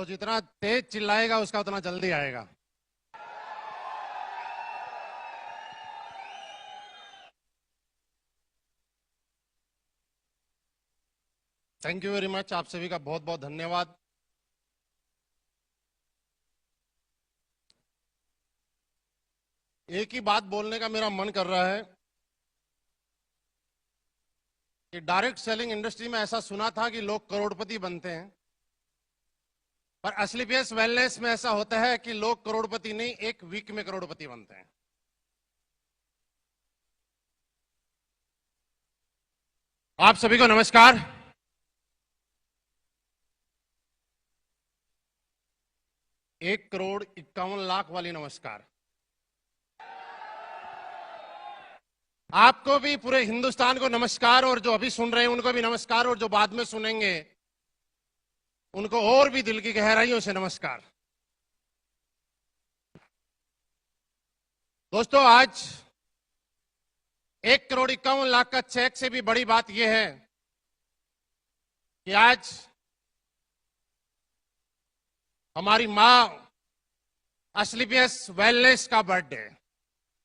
जो जितना तेज चिल्लाएगा उसका उतना जल्दी आएगा। Thank you very much. आप सभी का बहुत बहुत धन्यवाद। एक ही बात बोलने का मेरा मन कर रहा है कि डायरेक्ट सेलिंग इंडस्ट्री में ऐसा सुना था कि लोग करोड़पति बनते हैं, पर असलीपियस वेलनेस में ऐसा होता है कि लोग करोड़पति नहीं, एक वीक में करोड़पति बनते हैं। आप सभी को नमस्कार। एक करोड़ 51 लाख वाली नमस्कार। आपको भी, पूरे हिंदुस्तान को नमस्कार, और जो अभी सुन रहे हैं उनको भी नमस्कार, और जो बाद में सुनेंगे उनको और भी दिल की गहराइयों से नमस्कार। दोस्तों, आज 1 करोड़ 51 लाख का चेक से भी बड़ी बात यह है कि आज हमारी मां असलीपियस वेलनेस का बर्थडे है।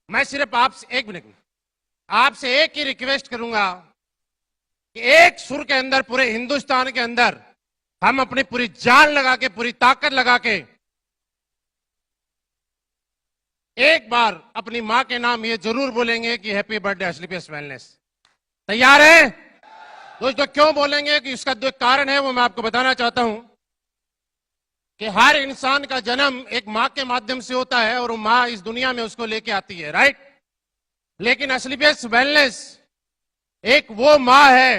मैं सिर्फ आपसे आपसे एक ही रिक्वेस्ट करूंगा कि एक सुर के अंदर, पूरे हिंदुस्तान के अंदर हम अपनी पूरी जान लगा के, पूरी ताकत लगा के एक बार अपनी मां के नाम ये जरूर बोलेंगे कि हैप्पी बर्थडे असलीपियस वेलनेस। तैयार है दोस्तों? क्यों बोलेंगे कि इसका जो कारण है वो मैं आपको बताना चाहता हूं कि हर इंसान का जन्म एक मां के माध्यम से होता है और वो मां इस दुनिया में उसको लेके आती है, राइट? लेकिन असलीपियस वेलनेस एक वो मां है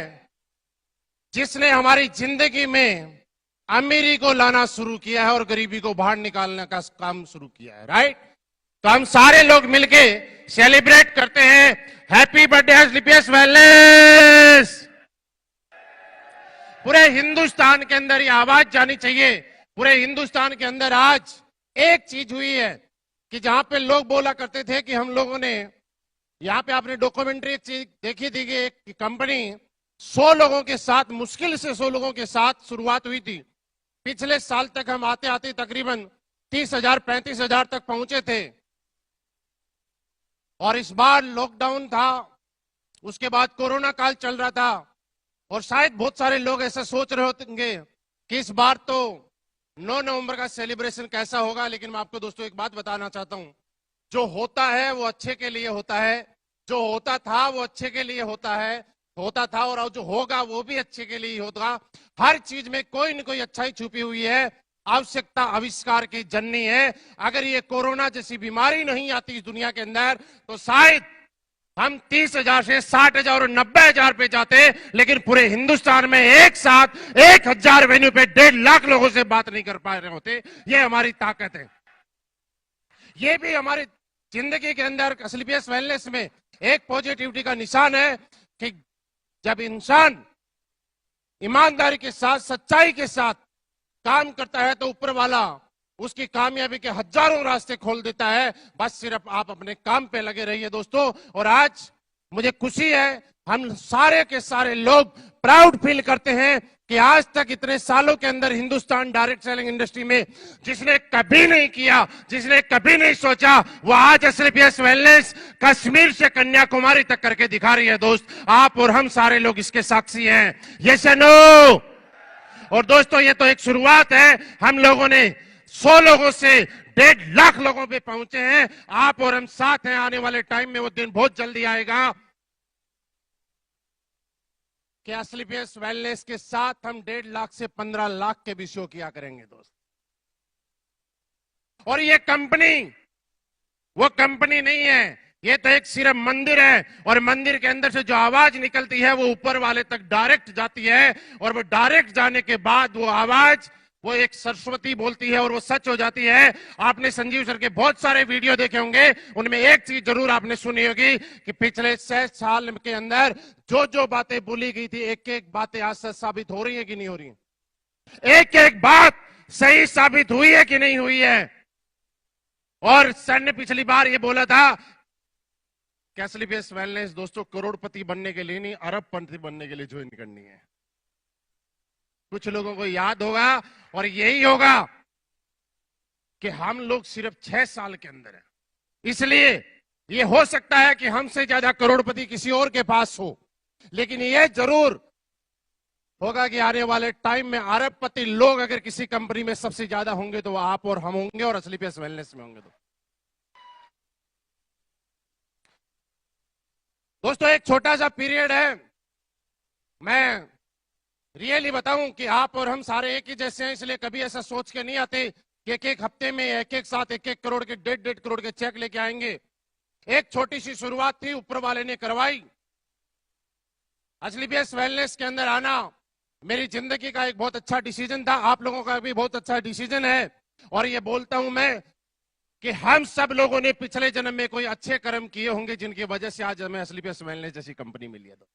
जिसने हमारी जिंदगी में अमीरी को लाना शुरू किया है और गरीबी को बाहर निकालने का काम शुरू किया है, राइट? तो हम सारे लोग मिलके सेलिब्रेट करते हैं हैप्पी बर्थडे असलीपियस वेलनेस। पूरे हिंदुस्तान के अंदर ये आवाज जानी चाहिए। पूरे हिंदुस्तान के अंदर आज एक चीज हुई है कि जहां पे लोग बोला करते थे कि हम लोगों ने, यहां पे आपने डॉक्यूमेंट्री एक चीज देखी थी कि एक कंपनी 100 लोगों के साथ, मुश्किल से 100 लोगों के साथ शुरुआत हुई थी। पिछले साल तक हम आते आते तकरीबन 30,000 35,000 तक पहुंचे थे, और इस बार लॉकडाउन था, उसके बाद कोरोना काल चल रहा था, और शायद बहुत सारे लोग ऐसा सोच रहे होंगे कि इस बार तो 9 नवंबर का सेलिब्रेशन कैसा होगा। लेकिन मैं आपको दोस्तों एक बात बताना चाहता हूं, जो होता है वो अच्छे के लिए होता है, जो होता था वो अच्छे के लिए होता था, और जो होगा वो भी अच्छे के लिए होगा। हर चीज में कोई न कोई अच्छाई छुपी हुई है। आवश्यकता आविष्कार की जननी है। अगर ये कोरोना जैसी बीमारी नहीं आती इस दुनिया के अंदर तो शायद हम 30,000 से 60,000 और 90,000 पे जाते, लेकिन पूरे हिंदुस्तान में एक साथ 1,000 वेन्यू पे 1.5 लाख लोगों से बात नहीं कर पा रहे होते। ये हमारी ताकत है। ये भी हमारी जिंदगी के अंदर असलीपियस वेलनेस में एक पॉजिटिविटी का निशान है कि जब इंसान ईमानदारी के साथ, सच्चाई के साथ काम करता है तो ऊपर वाला उसकी कामयाबी के हजारों रास्ते खोल देता है। बस सिर्फ आप अपने काम पे लगे रहिए दोस्तों। और आज मुझे खुशी है, हम सारे के सारे लोग प्राउड फील करते हैं कि आज तक इतने सालों के अंदर हिंदुस्तान डायरेक्ट सेलिंग इंडस्ट्री में जिसने कभी नहीं किया, जिसने कभी नहीं सोचा, वो आज असलीपियस वेलनेस कश्मीर से कन्याकुमारी तक करके दिखा रही है। दोस्त, आप और हम सारे लोग इसके साक्षी हैं। यस या नो? और दोस्तों, ये तो एक शुरुआत है। हम लोगों ने 100 लोगों से 1.5 लाख लोगों पे पहुंचे हैं। आप और हम साथ हैं। आने वाले टाइम में वो दिन बहुत जल्दी आएगा कि असलीपियस वेलनेस के साथ हम 1.5 लाख से 15 लाख के भी शो किया करेंगे दोस्त। और ये कंपनी वो कंपनी नहीं है, ये तो एक सिर्फ मंदिर है, और मंदिर के अंदर से जो आवाज निकलती है वो ऊपर वाले तक डायरेक्ट जाती है, और वो डायरेक्ट जाने के बाद वो आवाज, वो एक सरस्वती बोलती है और वो सच हो जाती है। आपने संजीव सर के बहुत सारे वीडियो देखे होंगे, उनमें एक चीज जरूर आपने सुनी होगी कि पिछले 6 साल के अंदर जो जो बातें बोली गई थी, एक एक बातें आज सच साबित हो रही है कि नहीं हो रही है? एक एक बात सही साबित हुई है कि नहीं हुई है? और सर ने पिछली बार ये बोला था कि असलीपियस वेलनेस दोस्तों करोड़पति बनने के लिए नहीं, अरबपति बनने के लिए ज्वाइन करनी है। कुछ लोगों को याद होगा और यही होगा कि हम लोग सिर्फ 6 साल के अंदर हैं। इसलिए ये हो सकता है कि हमसे ज्यादा करोड़पति किसी और के पास हो, लेकिन यह जरूर होगा कि आने वाले टाइम में अरबपति लोग अगर किसी कंपनी में सबसे ज्यादा होंगे तो वो आप और हम होंगे, और असलीपियस वेलनेस में होंगे। तो दोस्तों एक छोटा सा पीरियड है, मैं रियली बताऊं कि आप और हम सारे एक ही जैसे हैं, इसलिए कभी ऐसा सोच के नहीं आते कि एक एक हफ्ते में एक एक साथ 1-1 करोड़ के 1.5 करोड़ के चेक लेके आएंगे। एक छोटी सी शुरुआत थी, ऊपर वाले ने करवाई। असलीपियस वेलनेस के अंदर आना मेरी जिंदगी का एक बहुत अच्छा डिसीजन था, आप लोगों का भी बहुत अच्छा डिसीजन है। और ये बोलता हूं मैं कि हम सब लोगों ने पिछले जन्म में कोई अच्छे कर्म किए होंगे जिनकी वजह से आज हमें असलीपियस वेलनेस जैसी कंपनी मिली है। तो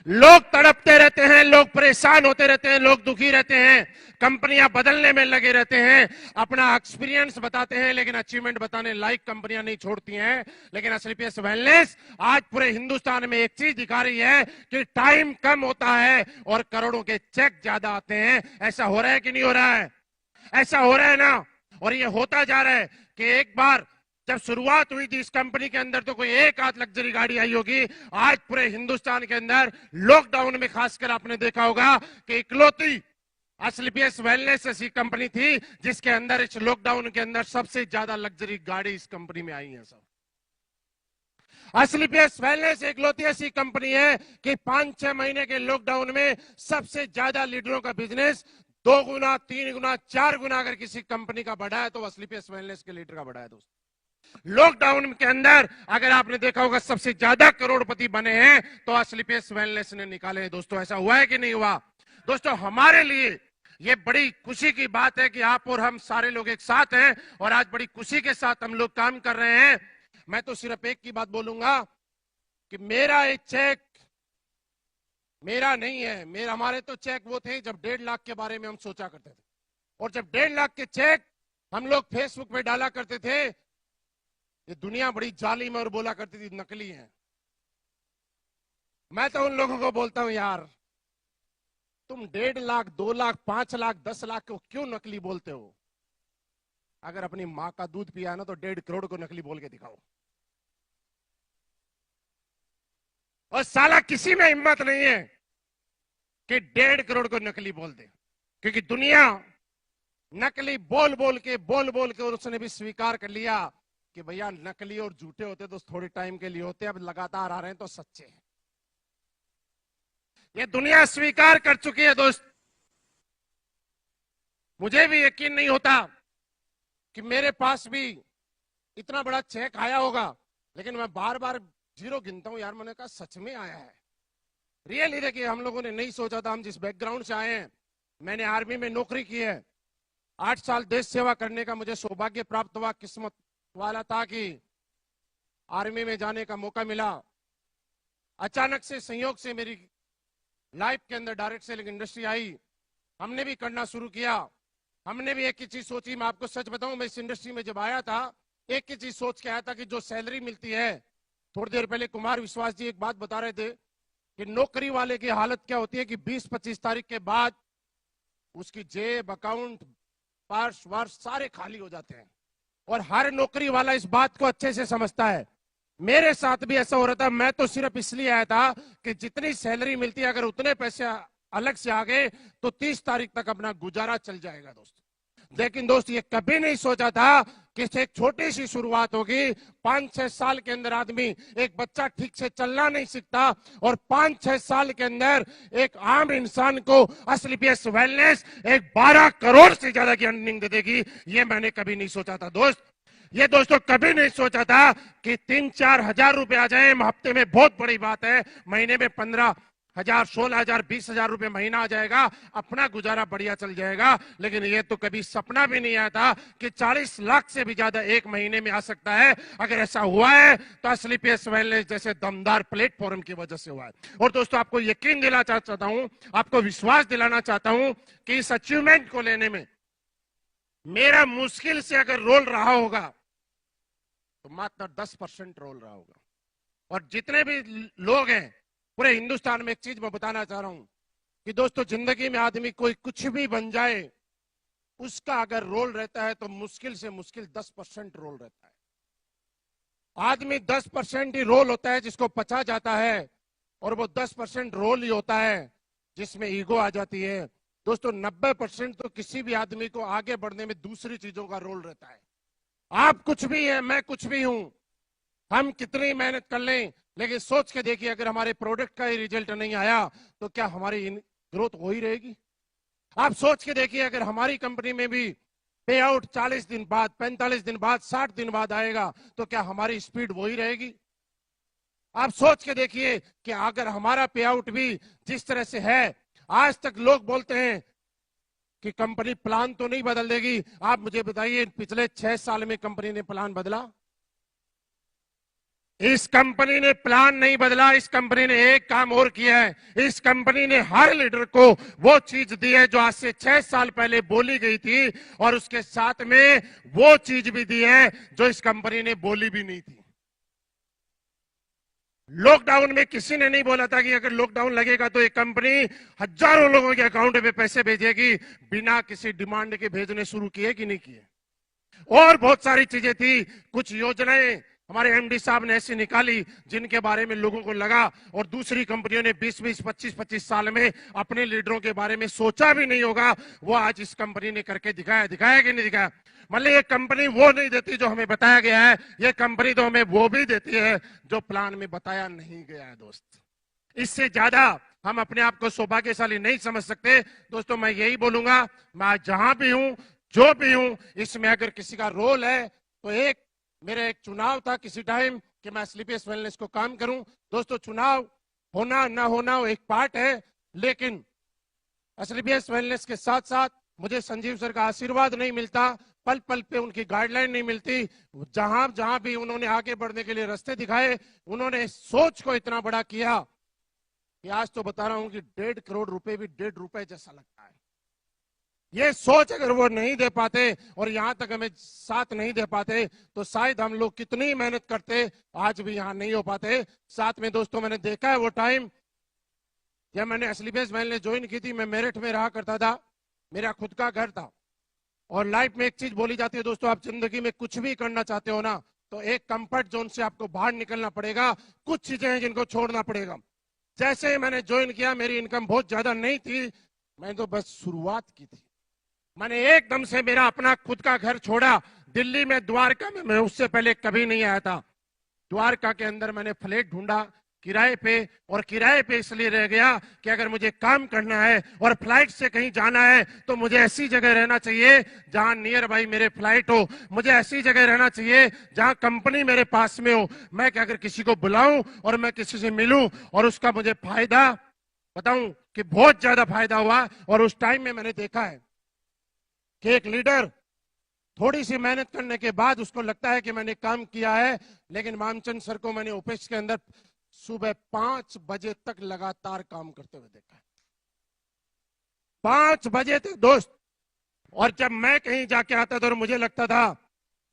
लोग तड़पते रहते हैं, लोग परेशान होते रहते हैं, लोग दुखी रहते हैं, कंपनियां बदलने में लगे रहते हैं, अपना एक्सपीरियंस बताते हैं, लेकिन अचीवमेंट बताने लायक कंपनियां नहीं छोड़ती हैं। लेकिन असलीपियस वेलनेस आज पूरे हिंदुस्तान में एक चीज दिखा रही है कि टाइम कम होता है और करोड़ों के चेक ज्यादा आते हैं। ऐसा हो रहा है कि नहीं हो रहा है? ऐसा हो रहा है ना? और ये होता जा रहा है कि एक बार जब शुरुआत हुई थी इस कंपनी के अंदर तो कोई एक आध लग्जरी गाड़ी आई होगी। आज पूरे हिंदुस्तान के अंदर लॉकडाउन में खासकर आपने देखा होगा कि इकलौती असलीपियस वेलनेस ऐसी कंपनी थी जिसके अंदर इस लॉकडाउन के अंदर सबसे ज्यादा लग्जरी गाड़ी इस कंपनी में आई है। सब असलीपियस वेलनेस इकलौती ऐसी कंपनी है कि 5-6 महीने के लॉकडाउन में सबसे ज्यादा लीडरों का बिजनेस 2 गुना, 3 गुना, 4 गुना अगर किसी कंपनी का बढ़ा है तो असलीपियस वेलनेस के लीडर का बढ़ा है। दोस्तों लॉकडाउन के अंदर अगर आपने देखा होगा सबसे ज्यादा करोड़पति बने हैं तो असलीपियस वेलनेस ने निकाले हैं। दोस्तों ऐसा हुआ है कि नहीं हुआ? दोस्तों हमारे लिए ये बड़ी खुशी की बात है कि आप और हम सारे लोग एक साथ हैं और आज बड़ी खुशी के साथ हम लोग काम कर रहे हैं। मैं तो सिर्फ एक की बात बोलूंगा कि मेरा एक चेक मेरा नहीं है, मेरा हमारे तो चेक वो थे जब 1.5 लाख के बारे में हम सोचा करते थे, और जब 1.5 लाख के चेक हम लोग फेसबुक पे डाला करते थे, ये दुनिया बड़ी जालिम और बोला करती थी नकली है। मैं तो उन लोगों को बोलता हूं यार, तुम 1.5 लाख, 2 लाख, 5 लाख, 10 लाख को क्यों नकली बोलते हो? अगर अपनी मां का दूध पिया ना तो 1.5 करोड़ को नकली बोल के दिखाओ। और साला किसी में हिम्मत नहीं है कि 1.5 करोड़ को नकली बोल दे, क्योंकि दुनिया नकली बोल बोल के और उसने भी स्वीकार कर लिया कि भैया नकली और झूठे होते तो थोड़े टाइम के लिए होते, अब लगातार आ रहे हैं तो सच्चे हैं। ये दुनिया स्वीकार कर चुकी है। दोस्त मुझे भी यकीन नहीं होता कि मेरे पास भी इतना बड़ा चेक आया होगा, लेकिन मैं बार बार जीरो गिनता हूं यार, मैंने कहा सच में आया है। रियली देखिए, हम लोगों ने नहीं सोचा था, हम जिस बैकग्राउंड से आए हैं, मैंने आर्मी में नौकरी की है, 8 साल देश सेवा करने का मुझे सौभाग्य प्राप्त हुआ, किस्मत वाला था कि आर्मी में जाने का मौका मिला। अचानक से संयोग से मेरी लाइफ के अंदर डायरेक्ट सेलिंग इंडस्ट्री आई, हमने भी करना शुरू किया। हमने भी एक ही चीज सोची, मैं आपको सच बताऊं, मैं इस इंडस्ट्री में जब आया था एक ही चीज सोच के आया था कि जो सैलरी मिलती है, थोड़ी देर पहले कुमार विश्वास जी एक बात बता रहे थे कि नौकरी वाले की हालत क्या होती है कि 20-25 तारीख के बाद उसकी जेब, अकाउंट, पर्स वर्स सारे खाली हो जाते हैं, और हर नौकरी वाला इस बात को अच्छे से समझता है। मेरे साथ भी ऐसा हो रहा था। मैं तो सिर्फ इसलिए आया था कि जितनी सैलरी मिलती है अगर उतने पैसे अलग से आ गए तो 30 तारीख तक अपना गुजारा चल जाएगा दोस्त। लेकिन दोस्त ये कभी नहीं सोचा था कि एक छोटी सी शुरुआत होगी, 5-6 साल के अंदर आदमी, एक बच्चा ठीक से चलना नहीं सीखता और 5-6 साल के अंदर एक आम इंसान को असलीपियस वेलनेस एक 12 करोड़ से ज्यादा की अर्निंग दे देगी। ये मैंने कभी नहीं सोचा था दोस्त। ये दोस्तों कभी नहीं सोचा था कि 3-4 हजार रुपए आ जाए हफ्ते में, बहुत बड़ी बात है। महीने में 15,000, 16,000, 20,000 रुपए महीना आ जाएगा, अपना गुजारा बढ़िया चल जाएगा। लेकिन ये तो कभी सपना भी नहीं आया था कि 40 लाख से भी ज्यादा एक महीने में आ सकता है। अगर ऐसा हुआ है तो असलीपियस वेलनेस जैसे दमदार प्लेटफॉर्म की वजह से हुआ है। और दोस्तों आपको यकीन दिलाना चाहता हूं, आपको विश्वास दिलाना चाहता हूं कि इस अचीवमेंट को लेने में मेरा मुश्किल से अगर रोल रहा होगा तो मात्र 10% रोल रहा होगा। और जितने भी लोग हैं पूरे हिंदुस्तान में, एक चीज मैं बताना चाह रहा हूं कि दोस्तों जिंदगी में आदमी कोई कुछ भी बन जाए, उसका अगर रोल रहता है तो मुश्किल से मुश्किल 10% रोल रहता है। आदमी 10% ही रोल होता है जिसको पचा जाता है, और वो 10% रोल ही होता है जिसमें ईगो आ जाती है। दोस्तों 90% तो किसी भी आदमी को आगे बढ़ने में दूसरी चीजों का रोल रहता है। आप कुछ भी है, मैं कुछ भी हूं, हम कितनी मेहनत कर लें, लेकिन सोच के देखिए अगर हमारे प्रोडक्ट का ही रिजल्ट नहीं आया तो क्या हमारी ग्रोथ हो ही रहेगी? आप सोच के देखिए अगर हमारी कंपनी में भी पे आउट 40 दिन बाद, 45 दिन बाद, 60 दिन बाद आएगा तो क्या हमारी स्पीड वही रहेगी? आप सोच के देखिए कि अगर हमारा पे आउट भी जिस तरह से है, आज तक लोग बोलते हैं कि कंपनी प्लान तो नहीं बदल देगी। आप मुझे बताइए पिछले 6 साल में कंपनी ने प्लान बदला? इस कंपनी ने प्लान नहीं बदला। इस कंपनी ने एक काम और किया है, इस कंपनी ने हर लीडर को वो चीज दी है जो आज से 6 साल पहले बोली गई थी, और उसके साथ में वो चीज भी दी है जो इस कंपनी ने बोली भी नहीं थी। लॉकडाउन में किसी ने नहीं बोला था कि अगर लॉकडाउन लगेगा तो ये कंपनी हजारों लोगों के अकाउंट में पैसे भेजेगी, बिना किसी डिमांड के भेजने शुरू किए कि नहीं किए? और बहुत सारी चीजें थी, कुछ योजनाएं हमारे एमडी साहब ने ऐसी निकाली जिनके बारे में लोगों को लगा, और दूसरी कंपनियों ने 20-20, 25-25 साल में अपने लीडरों के बारे में सोचा भी नहीं होगा, वो आज इस कंपनी ने करके दिखाया। दिखाया कि नहीं दिखाया? मतलब ये कंपनी वो नहीं देती जो हमें बताया गया है, ये कंपनी तो हमें वो भी देती है जो प्लान में बताया नहीं गया है। दोस्त, इससे ज्यादा हम अपने आप को सौभाग्यशाली नहीं समझ सकते। दोस्तों मैं यही बोलूंगा, मैं जहां भी हूं, जो भी हूं, इसमें अगर किसी का रोल है तो मेरा एक चुनाव था किसी टाइम कि मैं स्लीपियस वेलनेस को काम करूं। दोस्तों चुनाव होना ना होना वो एक पार्ट है, लेकिन स्लीपियस वेलनेस के साथ साथ मुझे संजीव सर का आशीर्वाद नहीं मिलता, पल पल पे उनकी गाइडलाइन नहीं मिलती। जहां जहां भी उन्होंने आगे बढ़ने के लिए रास्ते दिखाए, उन्होंने सोच को इतना बड़ा किया कि आज तो बता रहा हूं कि 1.5 करोड़ रुपए भी 1.5 रुपए जैसा लगता है। ये सोच अगर वो नहीं दे पाते और यहां तक हमें साथ नहीं दे पाते तो शायद हम लोग कितनी मेहनत करते आज भी यहां नहीं हो पाते। साथ में दोस्तों मैंने देखा है वो टाइम जब मैंने स्लीपियस वेलनेस ज्वाइन की थी, मैं मेरठ में रहा करता था, मेरा खुद का घर था। और लाइफ में एक चीज बोली जाती है दोस्तों, आप जिंदगी में कुछ भी करना चाहते हो ना तो एक कंफर्ट जोन से आपको बाहर निकलना पड़ेगा, कुछ चीजें हैं जिनको छोड़ना पड़ेगा। जैसे मैंने ज्वाइन किया, मेरी इनकम बहुत ज्यादा नहीं थी, मैंने तो बस शुरुआत की थी। मैंने एकदम से मेरा अपना खुद का घर छोड़ा, दिल्ली में द्वारका में मैं उससे पहले कभी नहीं आया था। द्वारका के अंदर मैंने फ्लैट ढूंढा किराए पे, और किराए पे इसलिए रह गया कि अगर मुझे काम करना है और फ्लाइट से कहीं जाना है तो मुझे ऐसी जगह रहना चाहिए जहां नियर बाई मेरे फ्लाइट हो, मुझे ऐसी जगह रहना चाहिए जहां कंपनी मेरे पास में हो। मैं कि अगर किसी को बुलाऊं और मैं किसी से मिलूं और उसका मुझे फायदा बताऊं कि बहुत ज्यादा फायदा हुआ। और उस टाइम में मैंने देखा है कि एक लीडर थोड़ी सी मेहनत करने के बाद उसको लगता है कि मैंने काम किया है, लेकिन मामचंद सर को मैंने ऑफिस के अंदर सुबह 5 बजे तक लगातार काम करते हुए देखा है, 5 बजे तक दोस्त। और जब मैं कहीं जाके आता था और मुझे लगता था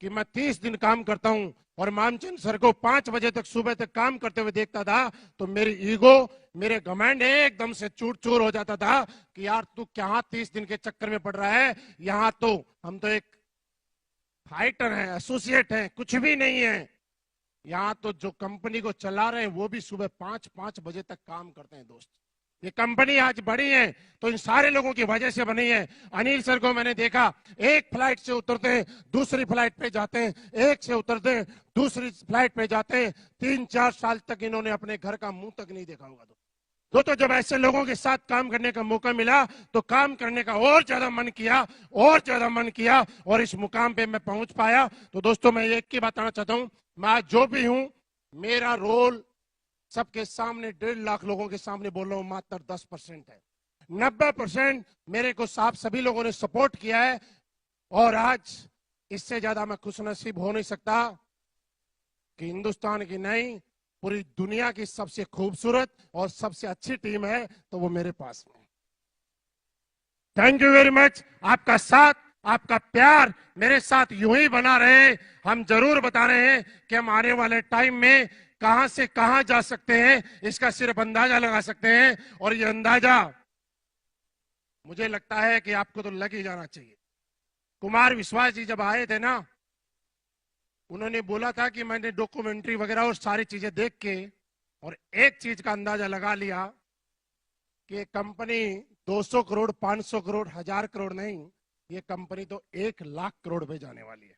कि मैं 30 दिन काम करता हूं और मामचंद सर को 5 बजे तक सुबह तक काम करते हुए देखता था, तो मेरी ईगो, मेरे घमंड एकदम से चूर चूर हो जाता था कि यार तू क्या 30 दिन के चक्कर में पड़ रहा है, यहां तो हम तो एक फाइटर हैं, एसोसिएट हैं, कुछ भी नहीं है। यहां तो जो कंपनी को चला रहे हैं वो भी सुबह 5-5 बजे तक काम करते हैं। दोस्त, ये कंपनी आज बड़ी है तो इन सारे लोगों की वजह से बनी है। अनिल सर को मैंने देखा, एक फ्लाइट से उतरते हैं दूसरी फ्लाइट पे जाते हैं, एक से उतरते हैं दूसरी फ्लाइट पे जाते हैं। 3-4 साल तक इन्होंने अपने घर का मुंह तक नहीं देखा होगा। तो जब ऐसे लोगों के साथ काम करने का मौका मिला तो काम करने का और ज्यादा मन किया, और ज्यादा मन किया, और इस मुकाम पे मैं पहुंच पाया। तो दोस्तों मैं एक ही बताना चाहता हूं, मैं जो भी हूं, मेरा रोल सबके सामने 1.5 लाख लोगों के सामने बोल रहा हूं मात्र 10% है। 90% मेरे को साहब सभी लोगों ने सपोर्ट किया है, और आज इससे ज्यादा मैं खुशनसीब हो नहीं सकता कि हिंदुस्तान की नहीं पूरी दुनिया की सबसे खूबसूरत और सबसे अच्छी टीम है तो वो मेरे पास में। Thank you very much. आपका साथ, आपका प्यार मेरे साथ यूं ही बना रहे। हम जरूर बता रहे हैं कि हम आने वाले टाइम में कहां से कहां जा सकते हैं, इसका सिर्फ अंदाजा लगा सकते हैं, और ये अंदाजा मुझे लगता है कि आपको तो लग ही जाना चाहिए। कुमार विश्वास जी जब आए थे ना, उन्होंने बोला था कि मैंने डॉक्यूमेंट्री वगैरह और सारी चीजें देख के और एक चीज का अंदाजा लगा लिया कि कंपनी 200 करोड़, 500 करोड़, 1000 करोड़ नहीं, ये कंपनी तो 1 लाख करोड़ पे जाने वाली है।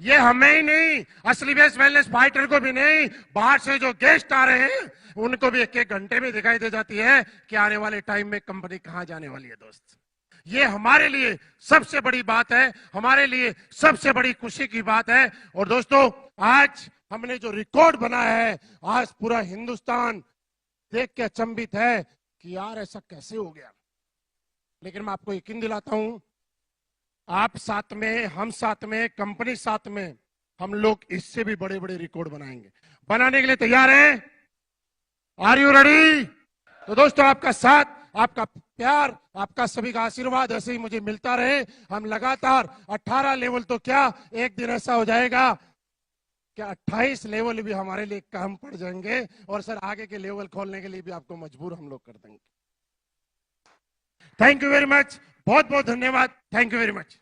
ये हमें ही नहीं, असली बेस्ट वेलनेस फाइटर को भी नहीं, बाहर से जो गेस्ट आ रहे हैं उनको भी एक एक घंटे में दिखाई दे जाती है कि आने वाले टाइम में कंपनी कहां जाने वाली है। दोस्त, ये हमारे लिए सबसे बड़ी बात है, हमारे लिए सबसे बड़ी खुशी की बात है। और दोस्तों, आज हमने जो रिकॉर्ड बनाया है, आज पूरा हिंदुस्तान देख के अचंभित है कि यार ऐसा कैसे हो गया। लेकिन मैं आपको यकीन दिलाता हूं, आप साथ में, हम साथ में, कंपनी साथ में, हम लोग इससे भी बड़े बड़े रिकॉर्ड बनाएंगे। बनाने के लिए तैयार हैं? Are you ready? तो दोस्तों, आपका साथ, आपका प्यार, आपका सभी का आशीर्वाद ऐसे ही मुझे मिलता रहे। हम लगातार 18 लेवल तो क्या, एक दिन ऐसा हो जाएगा क्या 28 लेवल भी हमारे लिए कम पड़ जाएंगे, और सर आगे के लेवल खोलने के लिए भी आपको मजबूर हम लोग कर देंगे। थैंक यू वेरी मच, बहुत बहुत धन्यवाद, थैंक यू वेरी मच।